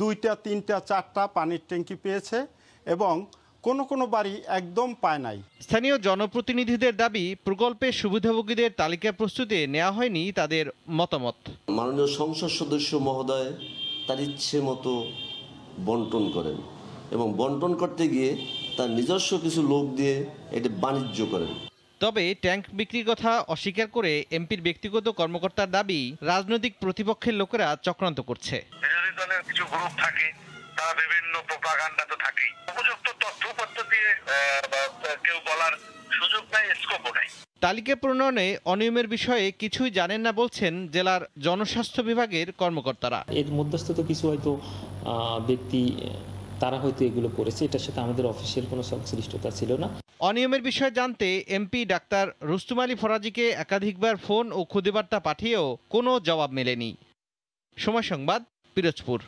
২টা ৩টা ৪টা পানির ট্যাঙ্কি পেয়েছে এবং কোনো বাড়ি একদম পায় নাই। স্থানীয় জনপ্রতিনিধিদের দাবি, প্রকল্পের সুবিধাভোগীদের তালিকা প্রস্তুতে নেওয়া হয়নি তাদের মতামত। মাননীয় সংসদ সদস্য মহোদয় তার ইচ্ছে মতো বন্টন করেন এবং বন্টন করতে গিয়ে তার নিজস্ব কিছু লোক দিয়ে এটা বাণিজ্য করেন। তবে ট্যাঙ্ক বিক্রির কথা অস্বীকার করে এমপির ব্যক্তিগত কর্মকর্তার দাবি, রাজনৈতিক প্রতিপক্ষের লোকেরা চক্রান্ত করছে। বিরোধী দলের কিছু গ্রুপ থাকে, তারা বিভিন্ন প্রোপাগান্ডা তো থাকেই, উপযুক্ত তথ্যপত্র দিয়ে কেউ বলার সুযোগ নাই, স্কোপও নাই। তালিকা প্রণয়নে অনিয়মের বিষয়ে কিছুই জানেন না বলছেন জেলার জনস্বাস্থ্য বিভাগের কর্মকর্তারা। এর মধ্যস্থ কিছু হয়তো ব্যক্তি তারা হয়তো এগুলো করেছে, এটার সাথে আমাদের অফিসিয়াল কোনো সংশ্লিষ্টতা ছিল না। অনিয়মের বিষয়ে জানতে এমপি ডাক্তার রুস্তুম আলী ফরাজিকে একাধিকবার ফোন ও খুদেবার্তা পাঠিয়েও কোনো জবাব মেলেনি। সময় সংবাদ, পিরোজপুর।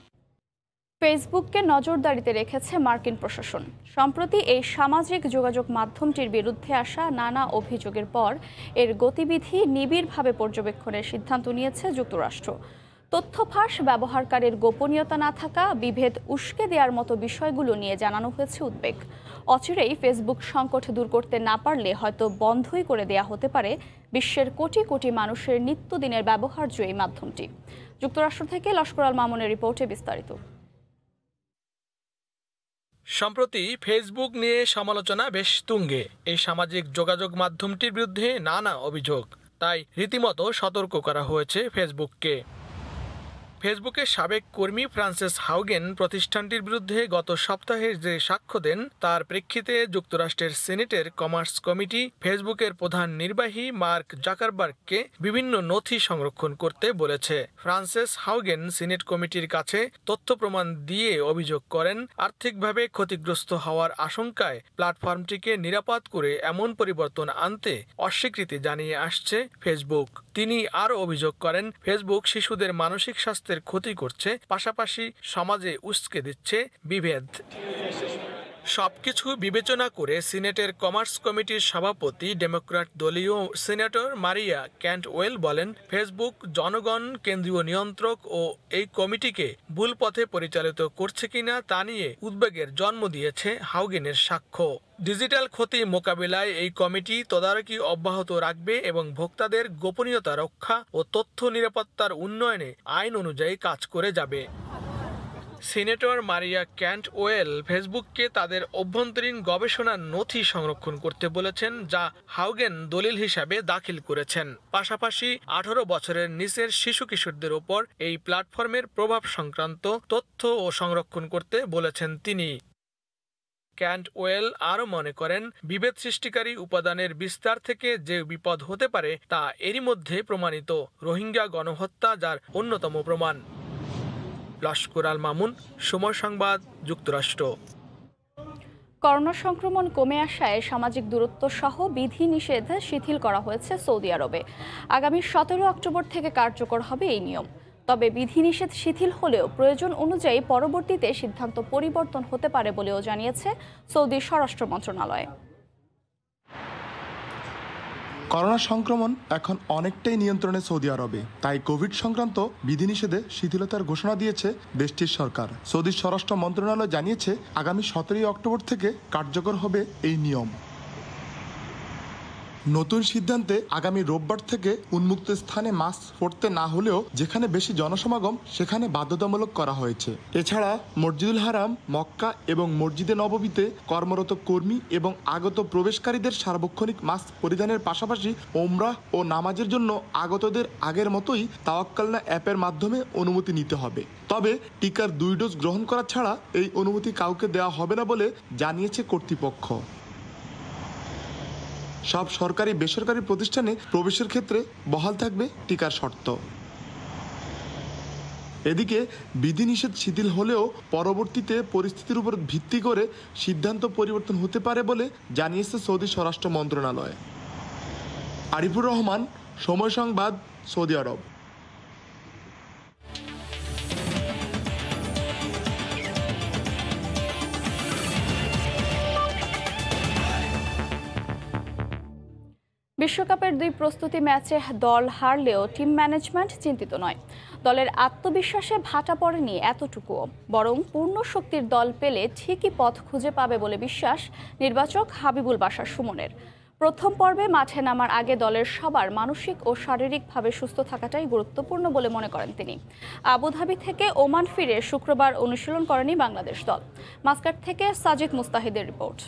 ফেসবুককে নজরদারিতে রেখেছে মার্কিন প্রশাসন। সম্প্রতি এই সামাজিক যোগাযোগ মাধ্যমটির বিরুদ্ধে আসা নানা অভিযোগের পর এর গতিবিধি নিবিড়ভাবে পর্যবেক্ষণের সিদ্ধান্ত নিয়েছে যুক্তরাষ্ট্র। তথ্য ফাঁস, ব্যবহারকারীর গোপনীয়তা না থাকা, বিভেদ উস্কে দেওয়ার মতো বিষয়গুলো নিয়ে জানানো হয়েছে উদ্বেগ। অচিরেই ফেসবুক সংকট দূর করতে না পারলে হয়তো বন্ধই করে দেয়া হতে পারে বিশ্বের কোটি কোটি মানুষের নিত্যদিনের ব্যবহার্য এই মাধ্যমটি। যুক্তরাষ্ট্র থেকে লস্কর আল মামুনের রিপোর্টে বিস্তারিত। সম্প্রতি ফেসবুক নিয়ে সমালোচনা বেশ তুঙ্গে। এই সামাজিক যোগাযোগ মাধ্যমটির বিরুদ্ধে নানা অভিযোগ, তাই রীতিমতো সতর্ক করা হয়েছে ফেসবুককে। ফেসবুকের সাবেক কর্মী ফ্রান্সেস হাউগেন প্রতিষ্ঠানটির বিরুদ্ধে গত সপ্তাহে যে সাক্ষ্য দেন, তার প্রেক্ষিতে যুক্তরাষ্ট্রের সিনেটের কমার্স কমিটি ফেসবুকের প্রধান নির্বাহী মার্ক জাকারবার্গকে বিভিন্ন নথি সংরক্ষণ করতে বলেছে। ফ্রান্সেস হাউগেন সিনেট কমিটির কাছে তথ্য প্রমাণ দিয়ে অভিযোগ করেন, আর্থিকভাবে ক্ষতিগ্রস্ত হওয়ার আশঙ্কায় প্ল্যাটফর্মটিকে নিরাপদ করে এমন পরিবর্তন আনতে অস্বীকৃতি জানিয়ে আসছে ফেসবুক। তিনি আরও অভিযোগ করেন, ফেসবুক শিশুদের মানসিক স্বাস্থ্যের ক্ষতি করছে, পাশাপাশি সমাজে উস্কে দিচ্ছে বিভেদ। সবকিছু বিবেচনা করে সিনেটের কমার্স কমিটির সভাপতি ডেমোক্র্যাট দলীয় সিনেটর মারিয়া ক্যান্টওয়েল বলেন, ফেসবুক জনগণ কেন্দ্রীয় নিয়ন্ত্রক ও এই কমিটিকে ভুল পথে পরিচালিত করছে কিনা তা নিয়ে উদ্বেগের জন্ম দিয়েছে হাউগেনের সাক্ষ্য। ডিজিটাল ক্ষতি মোকাবিলায় এই কমিটি তদারকি অব্যাহত রাখবে এবং ভোক্তাদের গোপনীয়তা রক্ষা ও তথ্য নিরাপত্তার উন্নয়নে আইন অনুযায়ী কাজ করে যাবে। সিনেটর মারিয়া ক্যান্টওয়েল ফেসবুককে তাদের অভ্যন্তরীণ গবেষণার নথি সংরক্ষণ করতে বলেছেন, যা হাউগেন দলিল হিসাবে দাখিল করেছেন। পাশাপাশি 18 বছরের নিচের শিশু কিশোরদের ওপর এই প্ল্যাটফর্মের প্রভাব সংক্রান্ত তথ্য ও সংরক্ষণ করতে বলেছেন তিনি। ক্যান্টওয়েল আরও মনে করেন, বিভেদ সৃষ্টিকারী উপাদানের বিস্তার থেকে যে বিপদ হতে পারে তা এরই মধ্যে প্রমাণিত। রোহিঙ্গা গণহত্যা যার অন্যতম প্রমাণ। লস্কর আল মামুন, সময় সংবাদ, যুক্তরাষ্ট্র। করোনা সংক্রমণ কমে আসায় সামাজিক দূরত্ব সহ বিধিনিষেধ শিথিল করা হয়েছে সৌদি আরবে। আগামী 17 অক্টোবর থেকে কার্যকর হবে এই নিয়ম। তবে বিধিনিষেধ শিথিল হলেও প্রয়োজন অনুযায়ী পরবর্তীতে সিদ্ধান্ত পরিবর্তন হতে পারে বলেও জানিয়েছে সৌদি স্বরাষ্ট্র মন্ত্রণালয়। করোনা সংক্রমণ এখন অনেকটাই নিয়ন্ত্রণে সৌদি আরবে, তাই কোভিড সংক্রান্ত বিধিনিষেধে শিথিলতার ঘোষণা দিয়েছে দেশটির সরকার। সৌদি স্বরাষ্ট্র মন্ত্রণালয় জানিয়েছে, আগামী 17 অক্টোবর থেকে কার্যকর হবে এই নিয়ম। নতুন সিদ্ধান্তে আগামী রোববার থেকে উন্মুক্ত স্থানে মাস্ক পরতে না হলেও যেখানে বেশি জনসমাগম সেখানে বাধ্যতামূলক করা হয়েছে। এছাড়া মসজিদুল হারাম, মক্কা এবং মসজিদে নববীতে কর্মরত কর্মী এবং আগত প্রবেশকারীদের সার্বক্ষণিক মাস্ক পরিধানের পাশাপাশি ওমরাহ ও নামাজের জন্য আগতদের আগের মতোই তাওয়াক্কালনা অ্যাপের মাধ্যমে অনুমতি নিতে হবে। তবে টিকার 2 ডোজ গ্রহণ করা ছাড়া এই অনুমতি কাউকে দেওয়া হবে না বলে জানিয়েছে কর্তৃপক্ষ। সব সরকারি বেসরকারি প্রতিষ্ঠানে প্রবেশের ক্ষেত্রে বহাল থাকবে টিকার শর্ত। এদিকে বিধিনিষেধ শিথিল হলেও পরবর্তীতে পরিস্থিতির উপর ভিত্তি করে সিদ্ধান্ত পরিবর্তন হতে পারে বলে জানিয়েছে সৌদি স্বরাষ্ট্র মন্ত্রণালয়। আরিফুর রহমান, সময় সংবাদ, সৌদি আরব। বিশ্বকাপের 2 প্রস্তুতি ম্যাচে দল হারলেও টিম ম্যানেজমেন্ট চিন্তিত নয়। দলের আত্মবিশ্বাসে ভাটা পড়েনি এতটুকুও, বরং পূর্ণ শক্তির দল পেলে ঠিকই পথ খুঁজে পাবে বলে বিশ্বাস নির্বাচক হাবিবুল বাশার সুমনের। প্রথম পর্বে মাঠে নামার আগে দলের সবার মানসিক ও শারীরিকভাবে সুস্থ থাকাটাই গুরুত্বপূর্ণ বলে মনে করেন তিনি। আবুধাবি থেকে ওমান ফিরে শুক্রবার অনুশীলন করেনি বাংলাদেশ দল। মাস্কাট থেকে সাজিদ মুস্তাহিদের রিপোর্ট।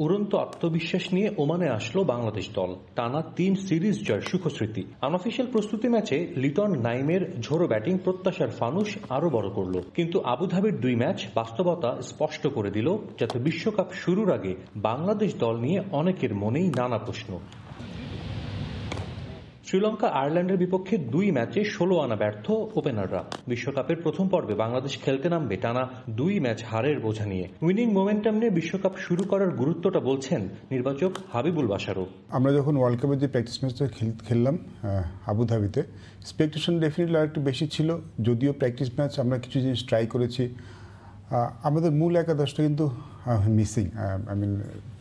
উড়ন্ত আত্মবিশ্বাস নিয়ে ওমানে আসলো বাংলাদেশ দল। টানা 3 সিরিজ জয়ের সুখস্মৃতি। আনঅফিশিয়াল প্রস্তুতি ম্যাচে লিটন নাইমের ঝোড়ো ব্যাটিং প্রত্যাশার ফানুস আরো বড় করলো, কিন্তু আবুধাবির 2 ম্যাচ বাস্তবতা স্পষ্ট করে দিল যাতে বিশ্বকাপ শুরুর আগে বাংলাদেশ দল নিয়ে অনেকের মনেই নানা প্রশ্ন। শ্রীলঙ্কা আয়ারল্যান্ডের বিপক্ষে 2 ম্যাচে 16 আনা ব্যর্থ ওপেনাররা। বিশ্বকাপের প্রথম পর্বে বাংলাদেশ খেলতে নামবে টানা 2 ম্যাচ হারের বোঝা নিয়ে। উইনিং মোমেন্টাম নিয়ে বিশ্বকাপ শুরু করার গুরুত্বটা বলছেন নির্বাচক হাবিবুল বাশারও। আমরা যখন ওয়ার্ল্ড কাপের যে প্র্যাকটিস ম্যাচটা খেললাম আবুধাবিতে, এক্সপেকটেশন ডেফিনেটলি আর একটু বেশি ছিল। যদিও প্র্যাকটিস ম্যাচ আমরা কিছু জিনিস ট্রাই করেছি, আমাদের মূল একাদশটা কিন্তু মিসিং।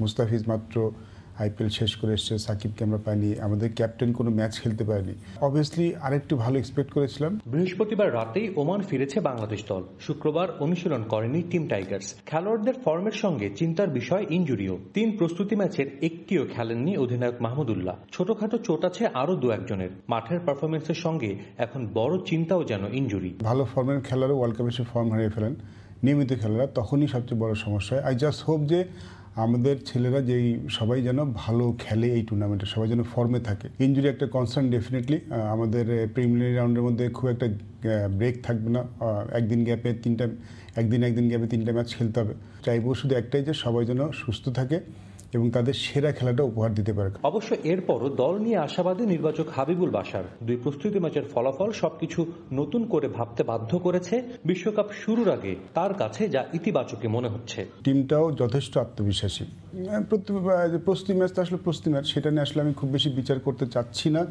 মুস্তাফিজ মাত্র আইপিএল শেষ করে এসছে, সাকিবকে আমরা পাইনি, আমাদের ক্যাপ্টেন কোনো ম্যাচ খেলতে পারেনি। অবভিয়াসলি আরেকটু ভালো এক্সপেক্ট করেছিলাম। বৃহস্পতিবার রাতেই ওমান ফিরেছে বাংলাদেশ দল। শুক্রবার অনুশীলন করেনি টিম টাইগার্স। খেলোয়াড়দের ফর্মের সঙ্গে চিন্তার বিষয় ইনজুরিও। 3 প্রস্তুতি ম্যাচের একটিও খেলেননি অধিনায়ক মাহমুদুল্লাহ। ছোটখাটো চোট আছে আরো 2-1 জনের। মাঠের পারফরমেন্সের সঙ্গে এখন বড় চিন্তাও যেন ইনজুরি। ভালো ফর্মের খেলারও ওয়ার্ল্ড কাপে এসে ফর্ম হারিয়ে ফেলেন নিয়মিত খেলারা, তখনই সবচেয়ে বড় সমস্যা হয়। আই জাস্ট হোপ যে আমাদের ছেলেরা যেই সবাই যেন ভালো খেলে এই টুর্নামেন্টে, সবাই যেন ফর্মে থাকে। ইনজুরি একটা কনসার্ন ডেফিনেটলি। আমাদের প্রিলিমিনারি রাউন্ডের মধ্যে খুব একটা ব্রেক থাকবে না। একদিন গ্যাপে 3টা ম্যাচ খেলতে হবে। চাইবো শুধু একটাই যে সবাই যেন সুস্থ থাকে এবং তাদের সেরা খেলাটা উপহার দিতে পারে। অবশ্য এরপরও দল নিয়ে আশাবাদী নির্বাচক হাবিবুল বাশার। 2 প্রস্তুতি ম্যাচের ফলাফল সবকিছু নতুন করে ভাবতে বাধ্য করেছে। বিশ্বকাপ শুরুর আগে তার কাছে যা ইতিবাচকই মনে হচ্ছে। টিমটাও যথেষ্ট আত্মবিশ্বাসী। প্রস্তুতি ম্যাচ তো আসলে প্রস্তুতি ম্যাচ, সেটা নিয়ে আসলে আমি খুব বেশি বিচার করতে চাচ্ছি না,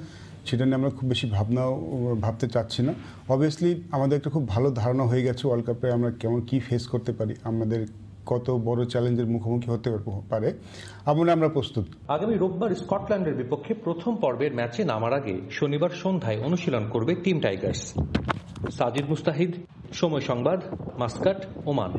সেটা নিয়ে আমরা খুব বেশি ভাবতে চাচ্ছি না। অবভিয়াসলি আমাদের একটা খুব ভালো ধারণা হয়ে গেছে ওয়ার্ল্ড কাপে আমরা কী ফেস করতে পারি, আমাদের কত বড় চ্যালেঞ্জের মুখোমুখি হতে পারে, আমরা প্রস্তুত। আগামী রোববার স্কটল্যান্ডের বিপক্ষে প্রথম পর্বের ম্যাচে নামার আগে শনিবার সন্ধ্যায় অনুশীলন করবে টিম টাইগার্স। সাজিদ মুস্তাহিদ, সময় সংবাদ, মাস্কাট, ওমান।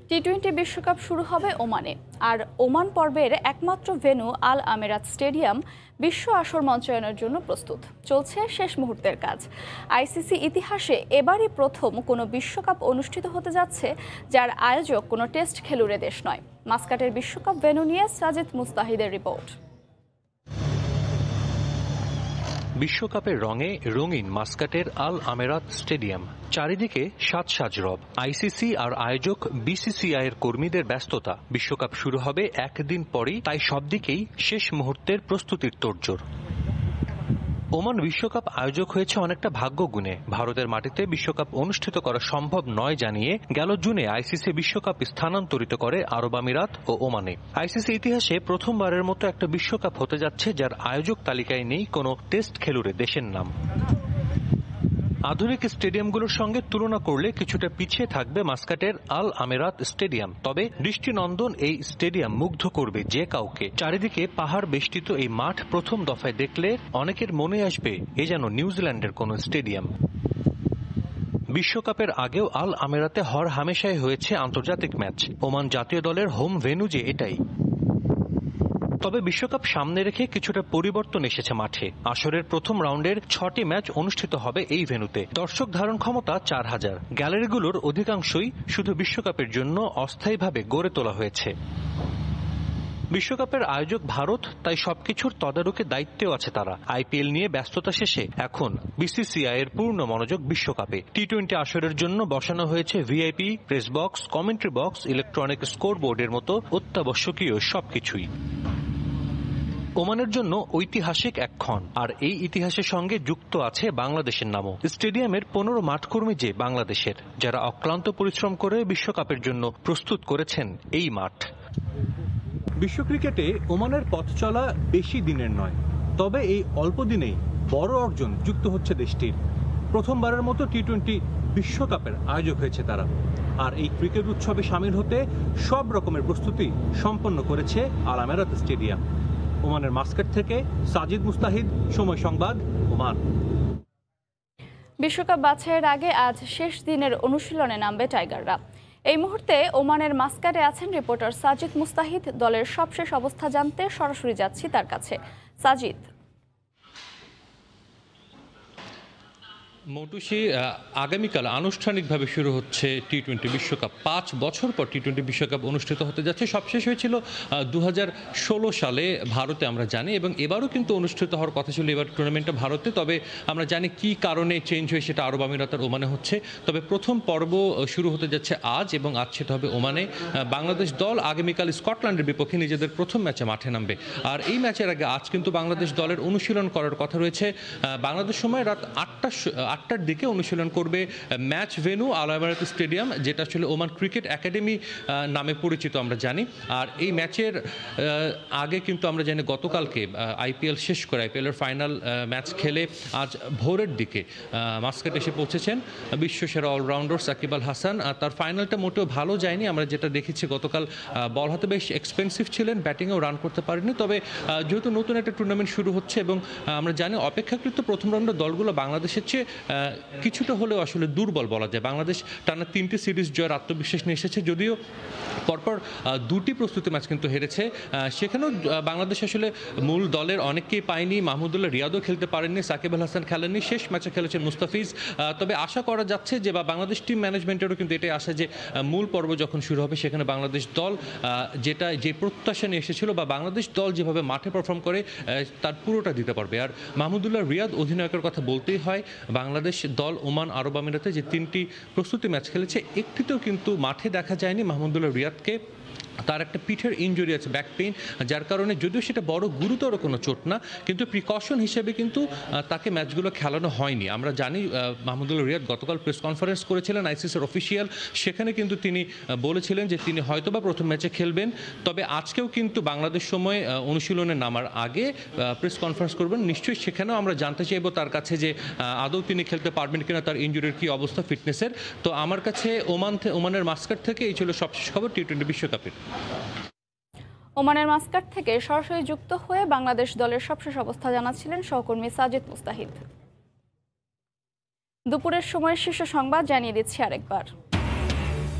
টি-20 বিশ্বকাপ শুরু হবে ওমানে। আর ওমান পর্বের একমাত্র ভেন্যু আল আমিরাত স্টেডিয়াম বিশ্ব আসর মঞ্চায়নের জন্য প্রস্তুত। চলছে শেষ মুহূর্তের কাজ। আইসিসি ইতিহাসে এবারই প্রথম কোনো বিশ্বকাপ অনুষ্ঠিত হতে যাচ্ছে যার আয়োজক কোনো টেস্ট খেলুড়ে দেশ নয়। মাস্কাটের বিশ্বকাপ ভেন্যু নিয়ে সাজিদ মুস্তাহিদের রিপোর্ট। বিশ্বকাপের রঙে রঙিন মাস্কাটের আল আমেরাত স্টেডিয়াম। চারিদিকে সাজ রব। আইসিসি আর আয়োজক বিসিসিআই এর কর্মীদের ব্যস্ততা। বিশ্বকাপ শুরু হবে একদিন পরেই, তাই সব দিকেই শেষ মুহূর্তের প্রস্তুতির তোড়জোড়। ওমান বিশ্বকাপ আয়োজক হয়েছে অনেকটা ভাগ্য গুণে। ভারতের মাটিতে বিশ্বকাপ অনুষ্ঠিত করা সম্ভব নয় জানিয়ে গেল জুনে আইসিসি বিশ্বকাপ স্থানান্তরিত করে আরব আমিরাত ও ওমানে। আইসিসি ইতিহাসে প্রথমবারের মতো একটা বিশ্বকাপ হতে যাচ্ছে যার আয়োজক তালিকায় নেই কোনো টেস্ট খেলুড়ে দেশের নাম। আধুনিক স্টেডিয়ামগুলোর সঙ্গে তুলনা করলে কিছুটা পিছিয়ে থাকবে মাস্কাটের আল আমিরাত স্টেডিয়াম। তবে দৃষ্টিনন্দন এই স্টেডিয়াম মুগ্ধ করবে যে কাউকে। চারিদিকে পাহাড় বেষ্টিত এই মাঠ প্রথম দফায় দেখলে অনেকের মনে আসবে এ যেন নিউজিল্যান্ডের কোনো স্টেডিয়াম। বিশ্বকাপের আগেও আল আমিরাতে হর হামেশাই হয়েছে আন্তর্জাতিক ম্যাচ। ওমান জাতীয় দলের হোম ভেন্যু যে এটাই। তবে বিশ্বকাপ সামনে রেখে কিছুটা পরিবর্তন এসেছে মাঠে। আসরের প্রথম রাউন্ডের 6টি ম্যাচ অনুষ্ঠিত হবে এই ভেন্যুতে। দর্শক ধারণ ক্ষমতা 4000। গ্যালারিগুলোর অধিকাংশই শুধু বিশ্বকাপের জন্য অস্থায়ীভাবে গড়ে তোলা হয়েছে। বিশ্বকাপের আয়োজক ভারত, তাই সবকিছুর তদারকির দায়িত্বেও আছে তারা। আইপিএল নিয়ে ব্যস্ততা শেষে এখন বিসিসিআই এর পূর্ণ মনোযোগ বিশ্বকাপে। টি-20 আসরের জন্য বসানো হয়েছে VIP, press box, commentary box, electronic স্কোরবোর্ডের মতো অত্যাবশ্যকীয় সবকিছুই। ওমানের জন্য ঐতিহাসিক এক ক্ষণ, আর এই ইতিহাসের সঙ্গে যুক্ত আছে বাংলাদেশের নামও। স্টেডিয়ামের 15 মাঠকর্মী যে বাংলাদেশের, যারা অক্লান্ত পরিশ্রম করে বিশ্বকাপের জন্য প্রস্তুত করেছেন এই মাঠ। বিশ্ব ক্রিকেটে ওমানের পথ চলা বেশি দিনের নয়, তবে এই অল্প দিনেই বড় অর্জন যুক্ত হচ্ছে দেশটির। প্রথমবারের মতো টি-20 বিশ্বকাপের আয়োজক হয়েছে তারা। আর এই ক্রিকেট উৎসবে সামিল হতে সব রকমের প্রস্তুতি সম্পন্ন করেছে আল আমেরাত স্টেডিয়াম। ওমানের মাস্কাট থেকে সাজিদ মুস্তাহিদ, সময় সংবাদ, ওমান। বিশ্বকাপ বাছাইয়ের আগে আজ শেষ দিনের অনুশীলনে নামবে টাইগাররা। এই মুহূর্তে ওমানের মাস্কাটে আছেন রিপোর্টার সাজিদ মুস্তাহিদ। দলের সবশেষ অবস্থা জানতে সরাসরি যাচ্ছি তার কাছে। সাজিদ। মৌটুসী, আগামীকাল আনুষ্ঠানিকভাবে শুরু হচ্ছে টি-20 বিশ্বকাপ। 5 বছর পর টি-20 বিশ্বকাপ অনুষ্ঠিত হতে যাচ্ছে। সবশেষ হয়েছিল 2016 সালে ভারতে, আমরা জানি, এবং এবারও কিন্তু অনুষ্ঠিত হওয়ার কথা ছিল এবার টুর্নামেন্টটা ভারতে। তবে আমরা জানি কি কারণে চেঞ্জ হয়ে সেটা আরব আমিরাত আর ওমানে হচ্ছে। তবে প্রথম পর্ব শুরু হতে যাচ্ছে আজ, এবং আজ সেটা হবে ওমানে। বাংলাদেশ দল আগামীকাল স্কটল্যান্ডের বিপক্ষে নিজেদের প্রথম ম্যাচে মাঠে নামবে। আর এই ম্যাচের আগে আজ কিন্তু বাংলাদেশ দলের অনুশীলন করার কথা রয়েছে। বাংলাদেশ সময় রাত 8টার দিকে অনুশীলন করবে ম্যাচ ভেন্যু আল আমেরাত স্টেডিয়াম, যেটা আসলে ওমান ক্রিকেট একাডেমি নামে পরিচিত আমরা জানি। আর এই ম্যাচের আগে কিন্তু আমরা জানি গতকালকে আইপিএল শেষ করে আইপিএলের ফাইনাল ম্যাচ খেলে আজ ভোরের দিকে মাস্কাটে এসে পৌঁছেছেন বিশ্বসেরা অলরাউন্ডার সাকিব আল হাসান। তার ফাইনালটা মোটেও ভালো যায়নি। আমরা যেটা দেখেছি গতকাল বল হাতে বেশ এক্সপেন্সিভ ছিলেন, ব্যাটিংয়েও রান করতে পারেনি। তবে যেহেতু নতুন একটা টুর্নামেন্ট শুরু হচ্ছে এবং আমরা জানি অপেক্ষাকৃত প্রথম রাউন্ডের দলগুলো বাংলাদেশের চেয়ে কিছুটা হলেও আসলে দুর্বল বলা যায়। বাংলাদেশ টানা 3টি সিরিজ জয়ের আত্মবিশ্বাস নিয়ে এসেছে, যদিও পরপর 2টি প্রস্তুতি ম্যাচ কিন্তু হেরেছে। সেখানেও বাংলাদেশ আসলে মূল দলের অনেককেই পায়নি। মাহমুদুল্লাহ রিয়াদও খেলতে পারেননি, সাকিব আল হাসান খেলেননি, শেষ ম্যাচে খেলেছেন মুস্তাফিজ। তবে আশা করা যাচ্ছে যে বাংলাদেশ টিম ম্যানেজমেন্টেরও কিন্তু এটাই আশা যে মূল পর্ব যখন শুরু হবে সেখানে বাংলাদেশ দল যে প্রত্যাশা নিয়ে এসেছিল বা বাংলাদেশ দল যেভাবে মাঠে পারফর্ম করে তার পুরোটা দিতে পারবে। আর মাহমুদুল্লাহ রিয়াদ অধিনায়কের কথা বলতেই হয়। বাংলাদেশ দল ওমান আরব আমিরাতে যে 3টি প্রস্তুতি ম্যাচ খেলেছে একটিতেও কিন্তু মাঠে দেখা যায়নি মাহমুদুল্লাহ রিয়াদকে। তার একটা পিঠের ইনজুরি আছে, ব্যাক পেইন, যার কারণে যদিও সেটা বড় গুরুতর কোনো চোট না, কিন্তু প্রিকশন হিসেবে কিন্তু তাকে ম্যাচগুলো খেলানো হয়নি। আমরা জানি মাহমুদুল্লাহ রিয়াদ গতকাল প্রেস কনফারেন্স করেছিলেন আইসিসির অফিসিয়াল, সেখানে কিন্তু তিনি বলেছিলেন যে তিনি হয়তোবা প্রথম ম্যাচে খেলবেন। তবে আজকেও কিন্তু বাংলাদেশ সময় অনুশীলনে নামার আগে প্রেস কনফারেন্স করবেন। নিশ্চয়ই সেখানেও আমরা জানতে চাইব তার কাছে যে আদৌ তিনি খেলতে পারবেন কিনা, তার ইনজুরির কী অবস্থা, ফিটনেসের। তো আমার কাছে ওমানের মাস্কাট থেকে এই ছিল সবশেষ খবর টি-20 বিশ্বকাপের। ওমানের মাস্কাট থেকে সরাসরি যুক্ত হয়ে বাংলাদেশ দলের সবশেষ অবস্থা জানাচ্ছিলেন সহকর্মী সাজিদ মুস্তাহিদ। দুপুরের সময় শীর্ষ সংবাদ জানিয়ে দিচ্ছি আরেকবার।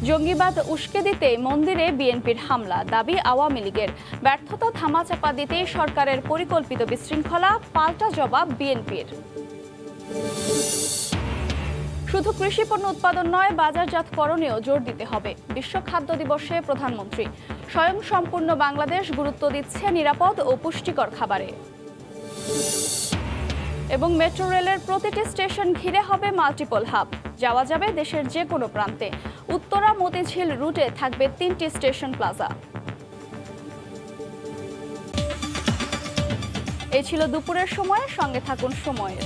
জঙ্গিবাদ উস্কে দিতে মন্দিরে বিএনপির হামলা, দাবি আওয়ামী লীগের। ব্যর্থতা ধামাচাপা দিতেই সরকারের পরিকল্পিত বিশৃঙ্খলা, পাল্টা জবাব বিএনপির। শুধু কৃষি পণ্য উৎপাদন নয়, বাজারজাতকরণেও জোর দিতে হবে। বিশ্ব খাদ্য দিবসে প্রধানমন্ত্রী। স্বয়ংসম্পূর্ণ বাংলাদেশ গুরুত্ব দিচ্ছে নিরাপদ ও পুষ্টিকর খাবারে। এবং মেট্রো রেলের প্রতিটি স্টেশন ঘিরে হবে মাল্টিপল হাব, যাওয়া যাবে দেশের যে কোনো প্রান্তে। উত্তরা মতিঝিল রুটে থাকবে 3টি স্টেশন প্লাজা। এই ছিল দুপুরের সময়, সঙ্গে থাকুন সময়ের।